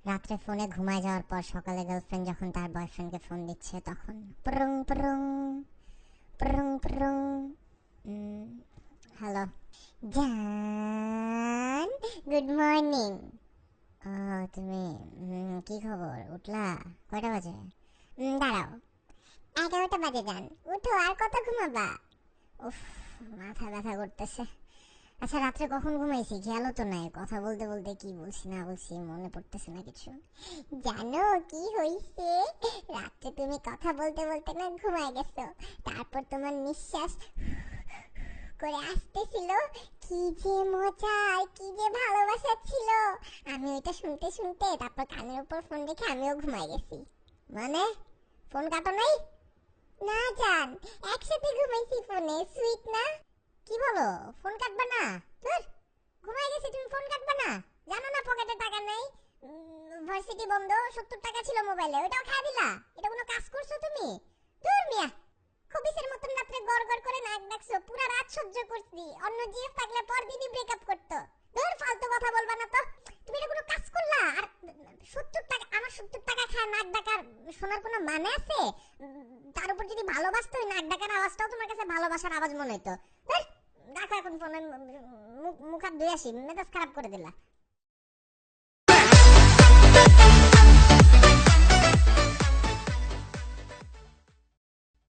রাত্রে ফোনে ঘুমায় যাওয়ার পর সকালে গার্লফ্রেন্ড যখন তার বয়ফ্রেন্ডকে ফোন দিচ্ছে তখন prong prong prong prong. Hello জান, গুড মর্নিং। তুমি কি খবর, উঠলা? কয়টা বাজে? দাঁড়াও, 11টা বাজে জান, উঠো, আর কত ঘুমাবা? উফ, মাথা ব্যথা করতেছে। আচ্ছা, রাত্রে কখন ঘুমাইছি খেয়ালও তো নাই, কথা বলতে বলতে কি বলছি না বলছি মনে পড়তেছে না কিছু। জানো কি হইছে? রাত্রে তুমি কথা বলতে বলতে না ঘুমায় গেছো, তারপর তোমার নিঃশ্বাস করে আসতেছিল। কি যে মজা আর কি যে ভালোবাসা ছিল। আমি ওইটা শুনতে শুনতে তারপর কানের উপর ফোন রেখে আমিও ঘুমায় গেছি। মানে ফোন কাটো নাই? না জান, একসাথে ঘুমাইছি ফোনে, সুইট না? কি বলো, ফোন কাটবা না? ধুর, ঘুমাই গেছি, তুমি ফোন কাটবা না? জানো না পকেটে টাকা নেই, ভার্সিটি বন্ধ, 70 টাকা ছিল মোবাইলে, ওইটাও খাই দিলা। এটা কোনো কাজ করছো তুমি? দূর মিয়া, খবিসের মতন রাত্রে গড় গড় করে নাক ডাকছো, পুরা রাত সহ্য করছি। অন্য জিএফ থাকলে পরদিনই ব্রেকআপ করতো। ধুর, ফালতু কথা বলবা না তো। তুমি এটা কোনো কাজ করলা? আর 70 টাকা, আমার 70 টাকা খায় নাক ডাকার শোনার কোনো মানে আছে? তার উপর যদি ভালোবাসতো, ওই নাক ডাকার আওয়াজটাও তোমার কাছে ভালোবাসার আওয়াজ মনে হতো। ধুর, রাখো এখন ফোনে, মুখ হাত ধুয়ে আসি, মেজাজ খারাপ করে দিলা।